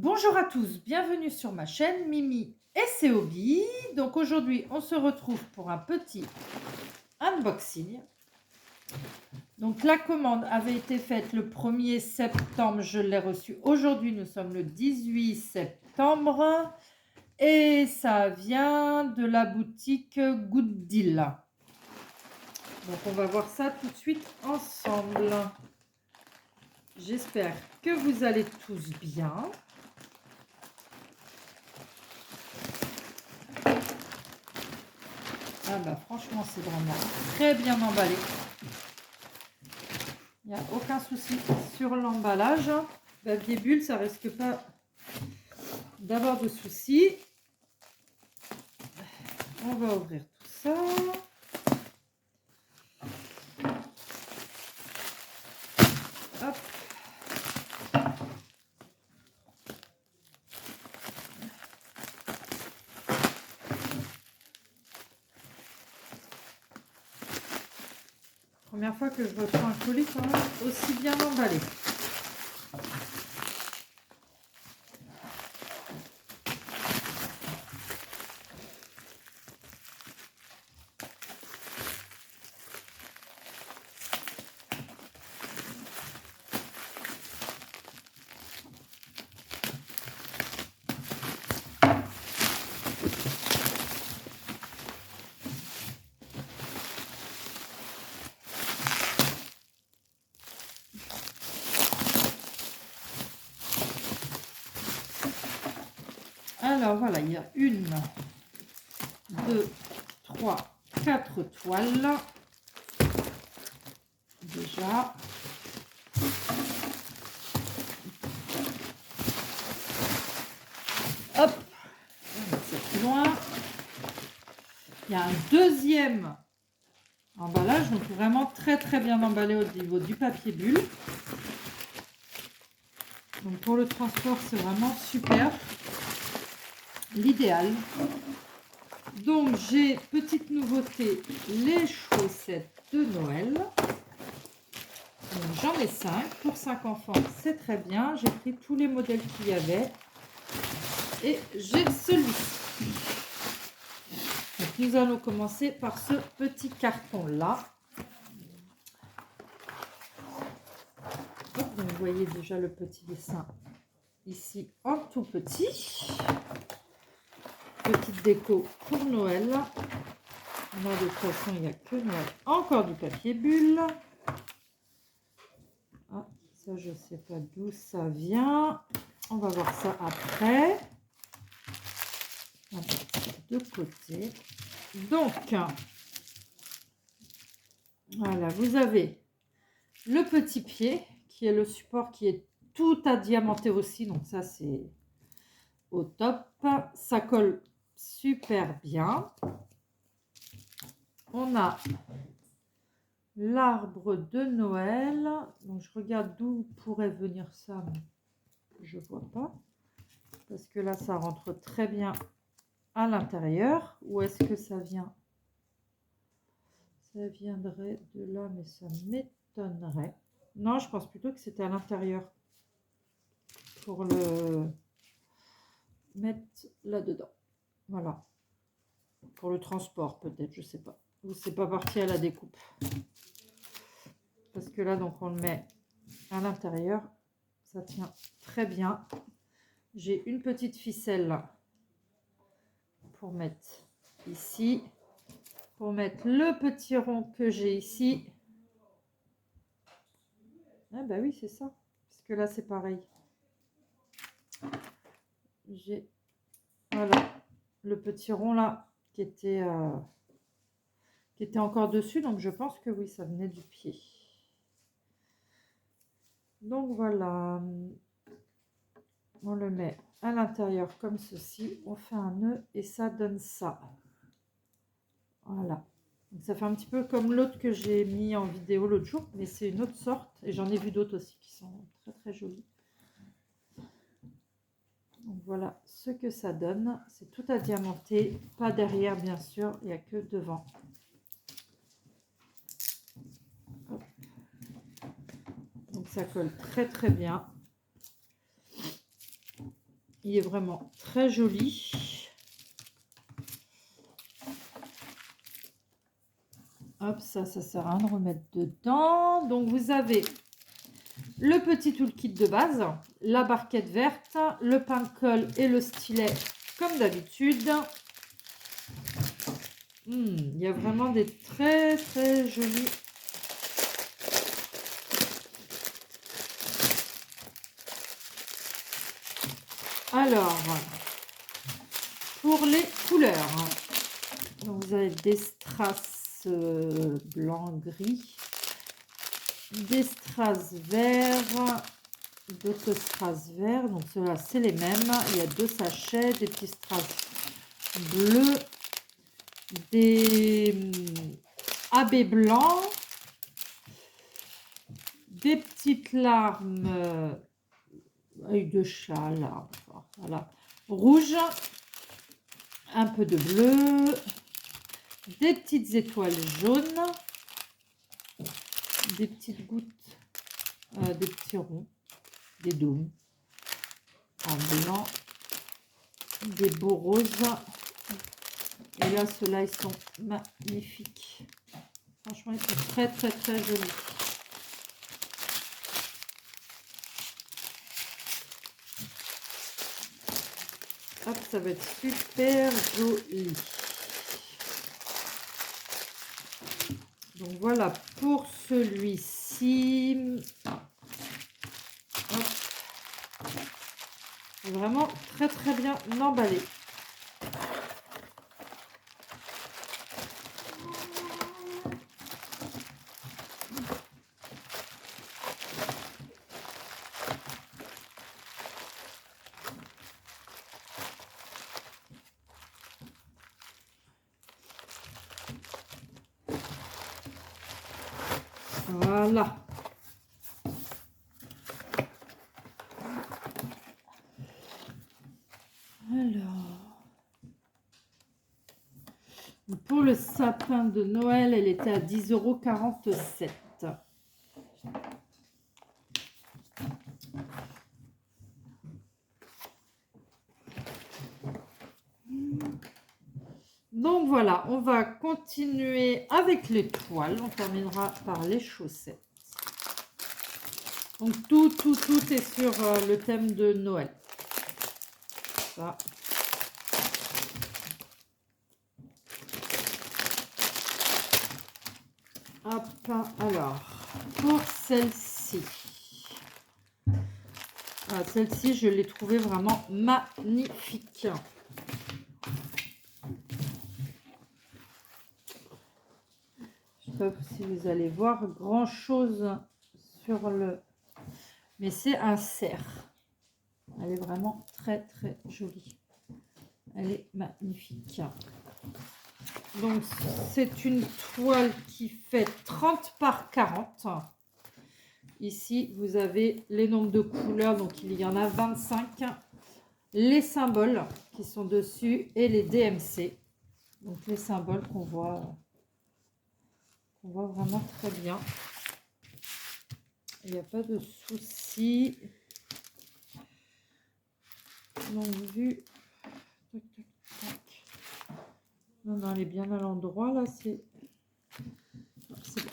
Bonjour à tous, bienvenue sur ma chaîne Mimi et ses hobbies. Donc aujourd'hui, on se retrouve pour un petit unboxing. Donc la commande avait été faite le 1er septembre, je l'ai reçue aujourd'hui, nous sommes le 18 septembre et ça vient de la boutique Good Deal. Donc on va voir ça tout de suite ensemble. J'espère que vous allez tous bien. Ah bah franchement, c'est vraiment très bien emballé. Il n'y a aucun souci sur l'emballage. Papier bulle, ça risque pas d'avoir de soucis. On va ouvrir tout ça. Hop. Première fois que je reçois un colis quand même aussi bien emballé. Alors voilà, il y a 1, 2, 3, 4 toiles. Déjà. Hop. On va mettre ça plus loin. Il y a un deuxième emballage, donc vraiment très bien emballé au niveau du papier bulle. Donc pour le transport, c'est vraiment super. L'idéal. Donc j'ai, petite nouveauté, les chaussettes de Noël. J'en ai 5 pour 5 enfants, c'est très bien. J'ai pris tous les modèles qu'il y avait et j'ai celui-ci. Donc nous allons commencer par ce petit carton là. Donc vous voyez déjà le petit dessin ici en tout petit. Petite déco pour Noël. Moi, de toute façon, il n'y a que Noël. Encore du papier bulle. Ah, ça, je ne sais pas d'où ça vient. On va voir ça après. On va mettre ça de côté. Donc, voilà, vous avez le petit pied, qui est le support qui est tout adiamanté aussi. Donc ça, c'est au top. Ça colle super bien. On a l'arbre de Noël. Donc je regarde d'où pourrait venir ça, mais je vois pas. Parce que là, ça rentre très bien à l'intérieur. Où est-ce que ça vient? Ça viendrait de là, mais ça m'étonnerait. Non, je pense plutôt que c'était à l'intérieur. Pour le mettre là-dedans. Voilà. Pour le transport, peut-être, je sais pas. Ou c'est pas parti à la découpe. Parce que là, donc, on le met à l'intérieur. Ça tient très bien. J'ai une petite ficelle là pour mettre ici. Pour mettre le petit rond que j'ai ici. Ah bah oui, c'est ça. Parce que là, c'est pareil. J'ai, voilà, le petit rond là qui était encore dessus. Donc, je pense que oui, ça venait du pied. Donc, voilà. On le met à l'intérieur comme ceci. On fait un nœud et ça donne ça. Voilà. Donc ça fait un petit peu comme l'autre que j'ai mis en vidéo l'autre jour, mais c'est une autre sorte et j'en ai vu d'autres aussi qui sont très jolies. Donc voilà ce que ça donne. C'est tout à diamanter, pas derrière bien sûr, il n'y a que devant. Hop. Donc ça colle très bien. Il est vraiment très joli. Hop, ça sert à rien de remettre dedans. Donc, vous avez le petit toolkit de base, la barquette verte, le pain de colle et le stylet comme d'habitude. Il y a vraiment des très très jolis. Alors, pour les couleurs, donc vous avez des strass blanc-gris, des strass verts, d'autres strass verts. Donc ceux-là, c'est les mêmes. Il y a 2 sachets, des petits strass bleus, des AB blancs, des petites larmes œil de chat là, voilà, rouge, un peu de bleu, des petites étoiles jaunes, des petites gouttes, des petits ronds, des dômes en blanc, des beaux roses. Et là, ceux-là, ils sont magnifiques. Franchement, ils sont très très très jolis. Hop, ça va être super joli. Donc voilà pour celui-ci. Vraiment très très bien emballé. Voilà. Alors, pour le sapin de Noël, elle était à 10,47 €. Donc voilà, on va continuer avec les toiles. On terminera par les chaussettes. Donc tout est sur le thème de Noël. Ça. Hop, alors, pour celle-ci. Celle-ci, je l'ai trouvée vraiment magnifique. Je ne sais pas si vous allez voir grand-chose sur le... Mais c'est un cerf. Elle est vraiment très, très jolie. Elle est magnifique. Donc, c'est une toile qui fait 30 par 40. Ici, vous avez les nombres de couleurs. Donc, il y en a 25. Les symboles qui sont dessus et les DMC. Donc, les symboles qu'on voit vraiment très bien. Il n'y a pas de souci. Donc, vu... Tac, tac, tac. Non, elle est bien à l'endroit, là. C'est bon.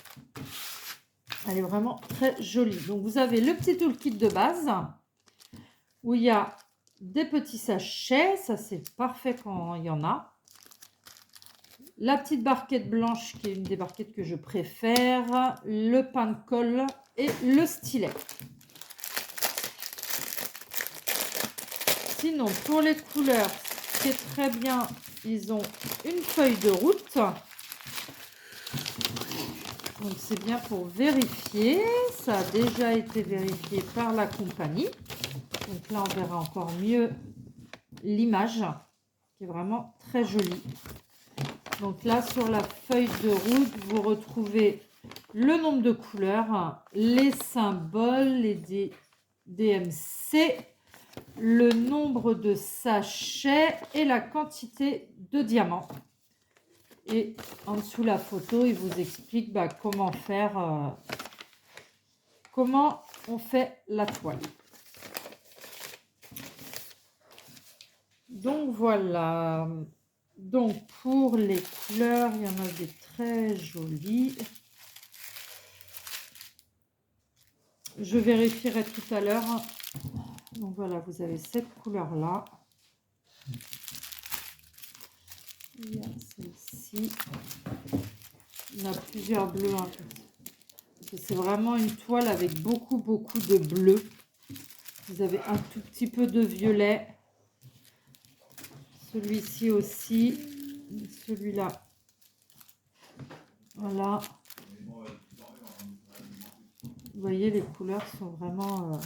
Elle est vraiment très jolie. Donc, vous avez le petit toolkit de base où il y a des petits sachets. Ça, c'est parfait quand il y en a. La petite barquette blanche qui est une des barquettes que je préfère. Le pain de colle et le stylet. Sinon, pour les couleurs, c'est très bien. Ils ont une feuille de route. Donc, c'est bien pour vérifier. Ça a déjà été vérifié par la compagnie. Donc là, on verra encore mieux l'image qui est vraiment très jolie. Donc là, sur la feuille de route, vous retrouvez le nombre de couleurs, les symboles, les DMC, le nombre de sachets et la quantité de diamants. Et en dessous la photo, il vous explique comment faire, comment on fait la toile. Donc voilà. Donc pour les couleurs, il y en a des très jolies. Je vérifierai tout à l'heure. Donc voilà, vous avez cette couleur-là. Il y a celle-ci. Il y en a plusieurs bleus. Hein. C'est vraiment une toile avec beaucoup de bleu. Vous avez un tout petit peu de violet. Celui-ci aussi. Celui-là. Voilà. Vous voyez, les couleurs sont vraiment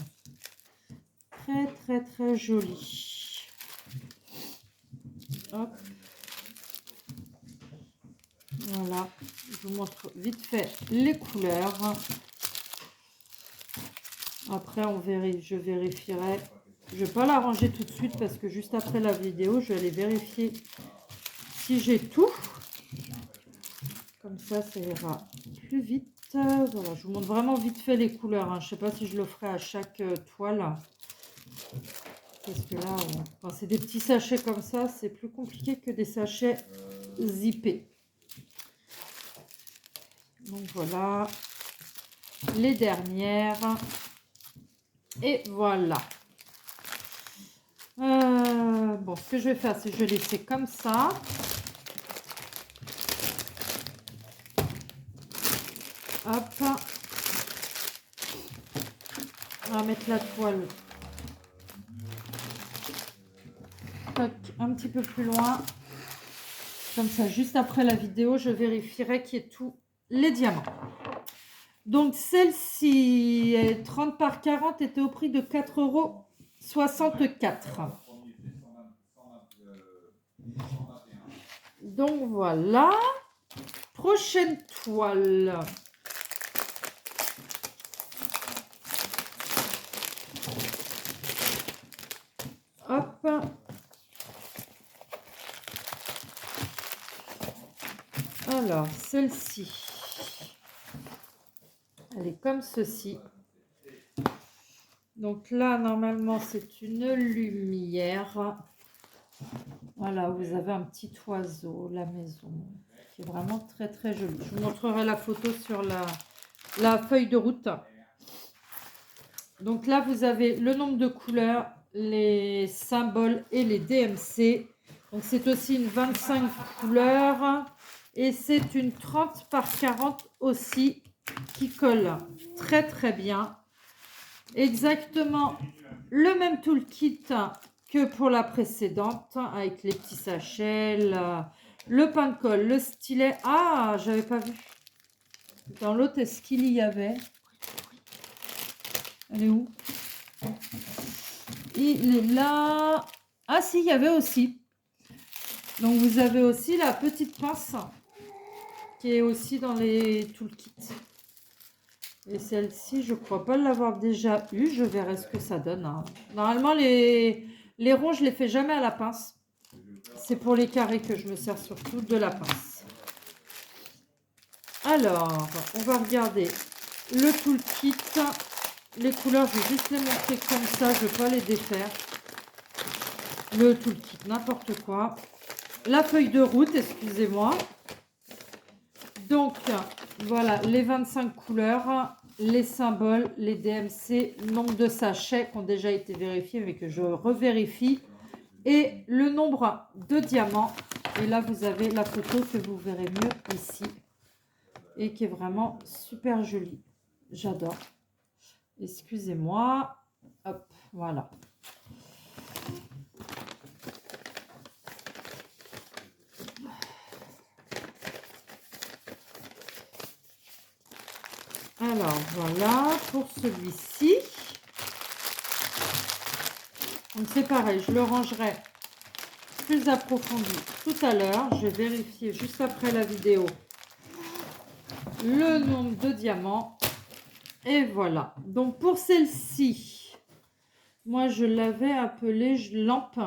très jolies. Hop. Voilà. Je vous montre vite fait les couleurs. Après, je vérifierai. Je ne vais pas la ranger tout de suite parce que juste après la vidéo, je vais aller vérifier si j'ai tout. Comme ça ira plus vite. Voilà, je vous montre vraiment vite fait les couleurs. Hein. Je ne sais pas si je le ferai à chaque toile. Parce que là, quand c'est des petits sachets comme ça, c'est plus compliqué que des sachets zippés. Donc voilà. Les dernières. Et voilà. Bon, ce que je vais faire, c'est que je vais laisser comme ça. Hop. On va mettre la toile un petit peu plus loin. Comme ça, juste après la vidéo, je vérifierai qu'il y ait tous les diamants. Donc, celle-ci, 30 par 40, était au prix de 4,64 €. Donc, voilà. Prochaine toile. Hop. Alors, celle-ci, elle est comme ceci. Donc là, normalement, c'est une lumière. Voilà, vous avez un petit oiseau, la maison, qui est vraiment très joli. Je vous montrerai la photo sur la feuille de route. Donc là, vous avez le nombre de couleurs, les symboles et les DMC. Donc c'est aussi une 25 couleurs et c'est une 30 par 40 aussi qui colle très bien. Exactement le même toolkit que pour la précédente avec les petits sachets, le pain de colle, le stylet. Ah, j'avais pas vu. Dans l'autre, est-ce qu'il y avait? Elle est où? Il est là. Ah si, il y avait aussi. Donc vous avez aussi la petite pince qui est aussi dans les toolkits. Et celle-ci, je crois pas l'avoir déjà eue. Je verrai ce que ça donne. Hein. Normalement, les ronds, je les fais jamais à la pince. C'est pour les carrés que je me sers surtout de la pince. Alors, on va regarder le toolkit. Les couleurs, je vais juste les montrer comme ça. Je ne vais pas les défaire. Le toolkit, n'importe quoi. La feuille de route, excusez-moi. Donc, voilà, les 25 couleurs, les symboles, les DMC, nombre de sachets qui ont déjà été vérifiés, mais que je revérifie, et le nombre de diamants. Et là, vous avez la photo que vous verrez mieux ici, et qui est vraiment super jolie. J'adore. Excusez-moi. Hop, voilà. Alors, voilà pour celui-ci. Donc, c'est pareil, je le rangerai plus approfondi tout à l'heure. Je vais vérifier juste après la vidéo le nombre de diamants. Et voilà. Donc, pour celle-ci, moi, je l'avais appelée lampe,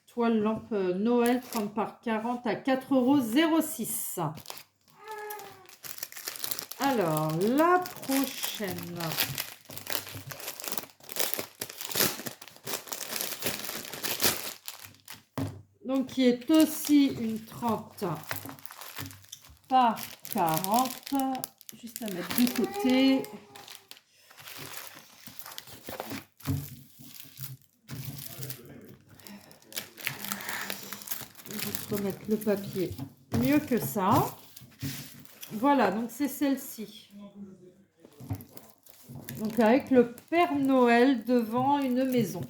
toile lampe Noël 30 par 40 à 4,06 €. Alors, la prochaine. Donc qui est aussi une 30 par 40. Juste à mettre du côté. Juste remettre le papier mieux que ça. Voilà, donc c'est celle-ci. Donc avec le Père Noël devant une maison.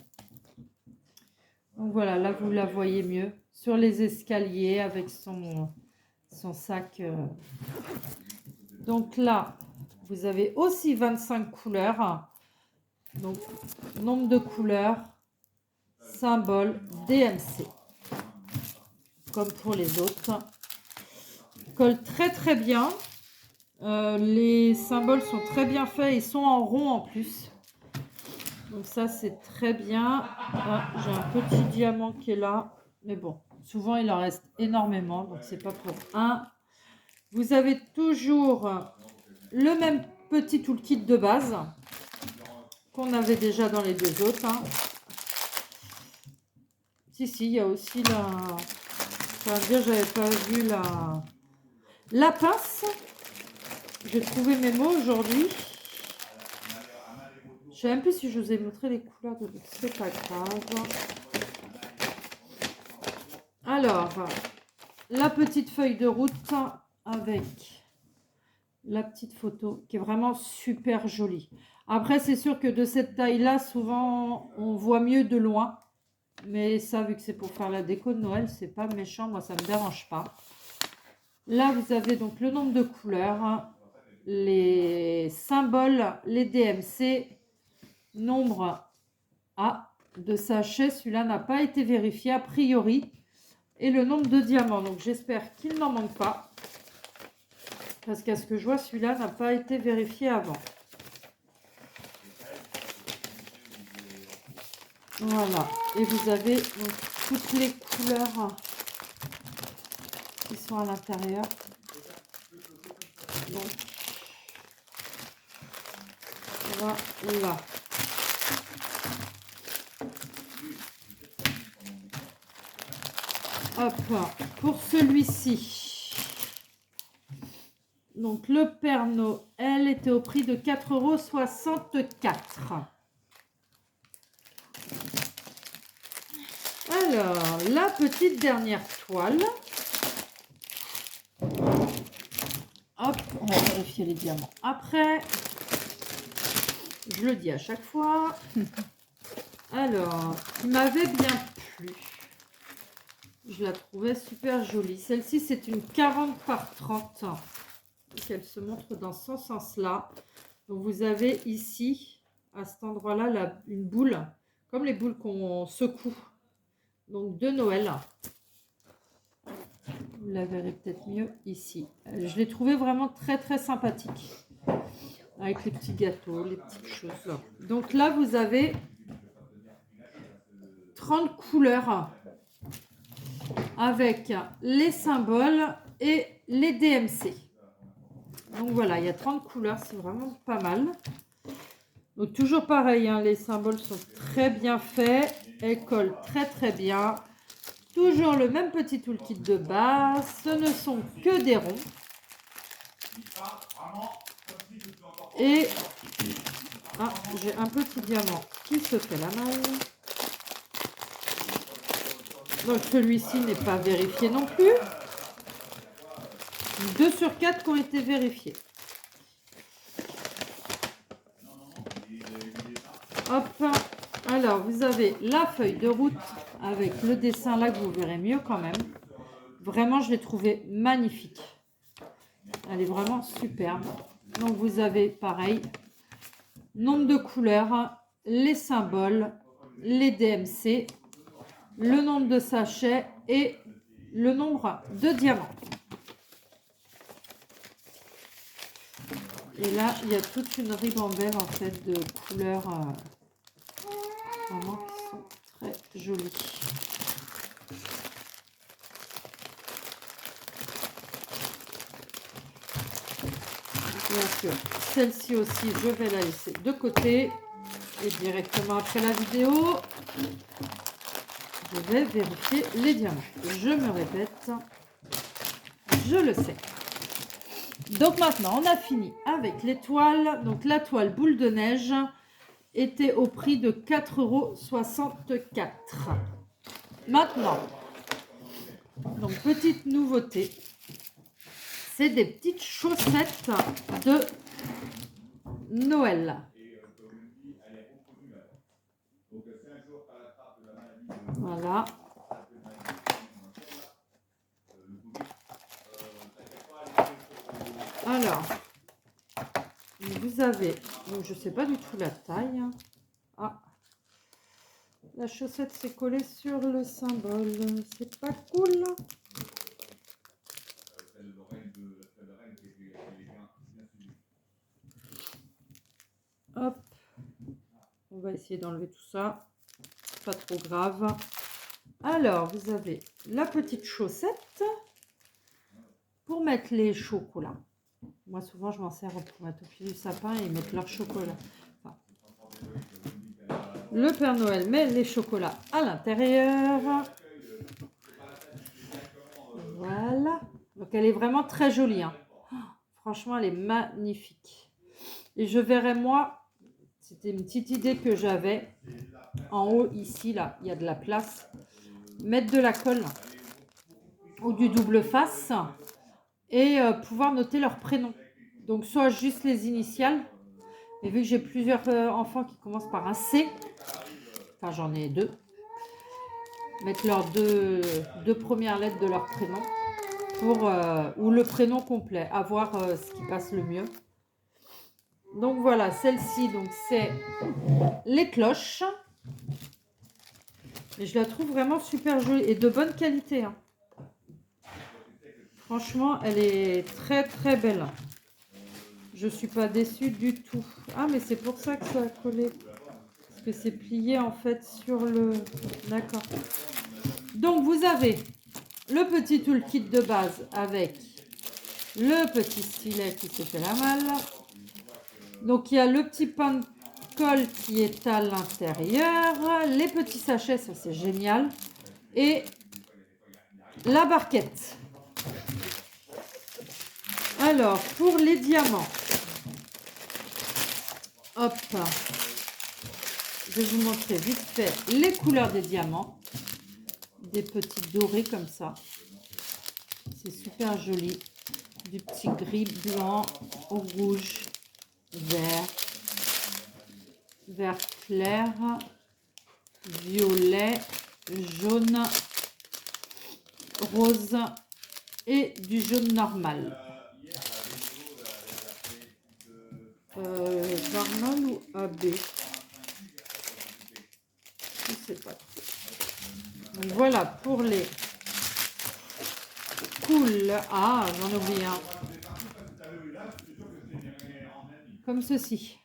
Donc voilà, là vous la voyez mieux. Sur les escaliers avec son sac. Donc là, vous avez aussi 25 couleurs. Donc, nombre de couleurs, symbole, DMC. Comme pour les autres. Colle très très bien. Les symboles sont très bien faits. Ils sont en rond en plus. Donc ça, c'est très bien. Ah, j'ai un petit diamant qui est là. Mais bon, souvent, il en reste énormément. Donc, c'est pas pour un. Vous avez toujours le même petit toolkit de base qu'on avait déjà dans les deux autres. Hein. Si, il y a aussi la... Ça veut dire, j'avais pas vu la pince. J'ai trouvé mes mots aujourd'hui. Je sais même plus si je vous ai montré les couleurs de... C'est pas grave. Alors, la petite feuille de route avec la petite photo qui est vraiment super jolie. Après, c'est sûr que de cette taille-là, souvent, on voit mieux de loin. Mais ça, vu que c'est pour faire la déco de Noël, c'est pas méchant. Moi, ça me dérange pas. Là, vous avez donc le nombre de couleurs, les symboles, les DMC, nombre de sachets. Celui-là n'a pas été vérifié a priori. Et le nombre de diamants. Donc, j'espère qu'il n'en manque pas. Parce qu'à ce que je vois, celui-là n'a pas été vérifié avant. Voilà. Et vous avez donc toutes les couleurs qui sont à l'intérieur. Donc, voilà. Hop, pour celui-ci, donc le Père Noël était au prix de 4,64 €. Alors, la petite dernière toile. Hop, on va vérifier les diamants après. Je le dis à chaque fois. Alors, qui m'avait bien plu. Je la trouvais super jolie. Celle-ci, c'est une 40 par 30. Donc, elle se montre dans ce sens-là. Donc, vous avez ici, à cet endroit-là, une boule, comme les boules qu'on secoue. Donc, de Noël. Vous la verrez peut-être mieux ici. Je l'ai trouvée vraiment très, très sympathique. Avec les petits gâteaux, les petites choses. Là. Donc, là, vous avez 30 couleurs. Avec les symboles et les DMC. Donc voilà, il y a 30 couleurs, c'est vraiment pas mal. Donc toujours pareil, hein, les symboles sont très bien faits, elles collent très très bien. Toujours le même petit toolkit de base, ce ne sont que des ronds. Et j'ai un petit diamant qui se fait la malle. Donc celui-ci n'est pas vérifié non plus. 2 sur 4 qui ont été vérifiés. Hop. Alors, vous avez la feuille de route avec le dessin là que vous verrez mieux quand même. Vraiment, je l'ai trouvée magnifique. Elle est vraiment superbe. Donc, vous avez pareil, nombre de couleurs, les symboles, les DMC, le nombre de sachets et le nombre de diamants. Et là, il y a toute une ribambelle en fait de couleurs vraiment qui sont très jolies. Bien sûr, celle-ci aussi, je vais la laisser de côté et directement après la vidéo. je vais vérifier les diamants. Je me répète, je le sais. Donc maintenant, on a fini avec les toiles. Donc la toile boule de neige était au prix de 4,64 €. Maintenant, donc petite nouveauté, c'est des petites chaussettes de Noël. Voilà. Alors, vous avez, donc je ne sais pas du tout la taille. Ah, la chaussette s'est collée sur le symbole. C'est pas cool. Hop. On va essayer d'enlever tout ça. Pas trop grave. Alors, vous avez la petite chaussette pour mettre les chocolats. Moi, souvent, je m'en sers pour mettre au pied du sapin et mettre leur chocolat. Enfin, le Père Noël met les chocolats à l'intérieur. Voilà. Donc, elle est vraiment très jolie. Hein. Franchement, elle est magnifique. Et je verrai, moi, c'était une petite idée que j'avais. En haut, ici, là, il y a de la place. Mettre de la colle ou du double face et pouvoir noter leur prénom. Donc, soit juste les initiales. Et vu que j'ai plusieurs enfants qui commencent par un C, enfin, j'en ai 2, mettre leurs deux premières lettres de leur prénom pour, ou le prénom complet, à voir ce qui passe le mieux. Donc voilà, celle-ci, donc c'est les cloches. Et je la trouve vraiment super jolie et de bonne qualité. Hein. Franchement, elle est très très belle. Je suis pas déçue du tout. Ah, mais c'est pour ça que ça a collé. Parce que c'est plié en fait sur le... D'accord. Donc vous avez le petit toolkit de base avec le petit stylet qui se fait la malle. Donc il y a le petit pain de colle qui est à l'intérieur. Les petits sachets, ça c'est génial. Et la barquette. Alors pour les diamants. Hop. Je vais vous montrer vite fait les couleurs des diamants. Des petits dorés comme ça. C'est super joli. Du petit gris, blanc, rouge, vert, vert clair, violet, jaune, rose et du jaune normal. Normal ou AB? Je ne sais pas. Donc voilà pour les cool. Ah, j'en ai oublié un. Comme ceci.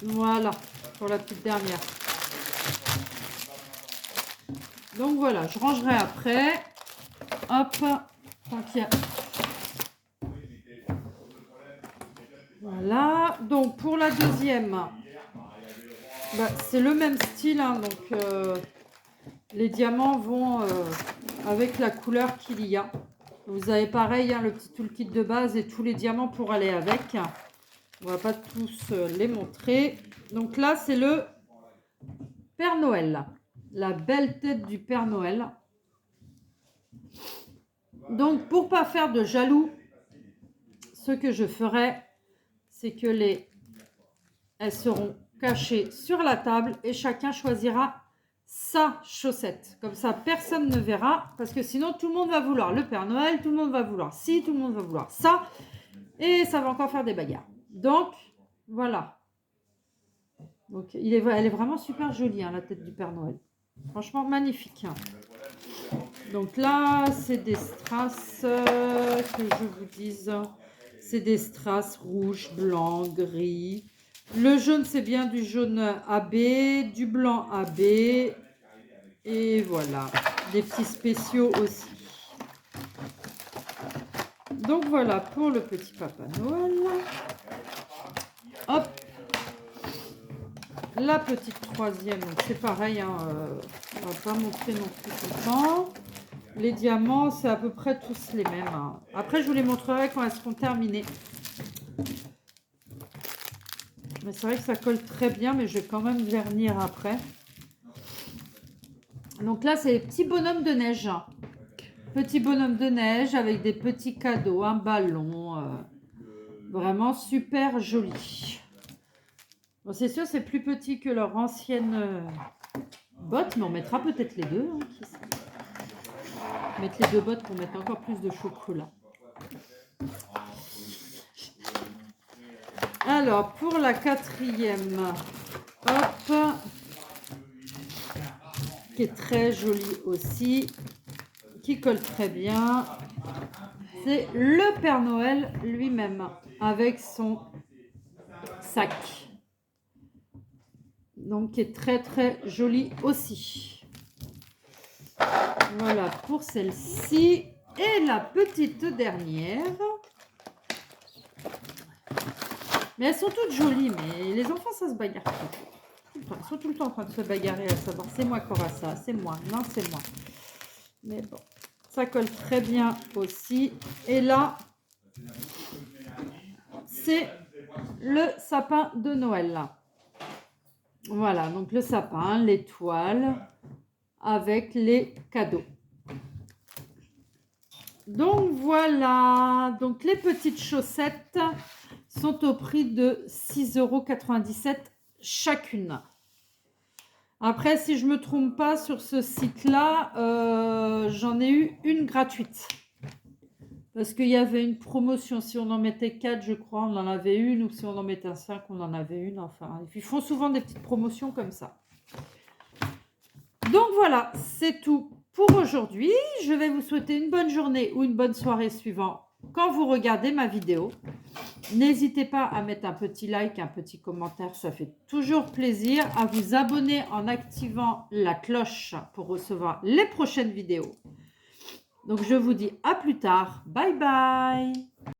Voilà, pour la petite dernière. Donc voilà, je rangerai après. Hop, tant qu'il y a... Voilà, donc pour la deuxième, bah, c'est le même style. Hein, donc les diamants vont avec la couleur qu'il y a. Vous avez pareil, hein, le petit toolkit de base et tous les diamants pour aller avec. On va pas tous les montrer. Donc là, c'est le Père Noël. La belle tête du Père Noël. Donc, pour pas faire de jaloux, ce que je ferai, c'est que elles seront cachées sur la table et chacun choisira sa chaussette. Comme ça, personne ne verra. Parce que sinon, tout le monde va vouloir le Père Noël, tout le monde va vouloir ci, tout le monde va vouloir ça. Et ça va encore faire des bagarres. Donc, voilà. Donc, elle est vraiment super jolie, hein, la tête du Père Noël. Franchement, magnifique. Hein. Donc là, c'est des strass, que je vous dise. C'est des strass rouge, blanc, gris. Le jaune, c'est bien du jaune AB, du blanc AB. Et voilà, des petits spéciaux aussi. Donc voilà pour le petit Papa Noël. Hop. la petite troisième, c'est pareil, hein, on va pas montrer non plus tout le temps. Les diamants, c'est à peu près tous les mêmes, hein. Après, je vous les montrerai quand elles seront terminées. Mais c'est vrai que ça colle très bien, mais je vais quand même vernir après. Donc là, c'est les petits bonhommes de neige. Petits bonhommes de neige avec des petits cadeaux, un ballon. Vraiment super joli. Bon, c'est sûr, c'est plus petit que leur ancienne botte, mais on mettra peut-être les deux. Hein, qui sait. Mettre les deux bottes pour mettre encore plus de chocolat. Alors, pour la quatrième, hop, qui est très jolie aussi, qui colle très bien, c'est le Père Noël lui-même, avec son sac. Donc, qui est très très joli aussi. Voilà pour celle-ci. Et la petite dernière. Mais elles sont toutes jolies, mais les enfants, ça se bagarre tout le temps. Ils sont tout le temps en train de se bagarrer à savoir c'est moi qui aura ça, c'est moi, non c'est moi. Mais bon, ça colle très bien aussi. Et là, c'est le sapin de Noël. Là. Voilà, donc le sapin, l'étoile, avec les cadeaux. Donc voilà, donc les petites chaussettes sont au prix de 6,97 € chacune. Après, si je ne me trompe pas, sur ce site-là, j'en ai eu une gratuite. Parce qu'il y avait une promotion. Si on en mettait 4, je crois, on en avait une. Ou si on en mettait 5, on en avait une. Enfin, ils font souvent des petites promotions comme ça. Donc voilà, c'est tout pour aujourd'hui. Je vais vous souhaiter une bonne journée ou une bonne soirée suivant quand vous regardez ma vidéo. N'hésitez pas à mettre un petit like, un petit commentaire, ça fait toujours plaisir. À vous abonner en activant la cloche pour recevoir les prochaines vidéos. Donc je vous dis à plus tard. Bye bye.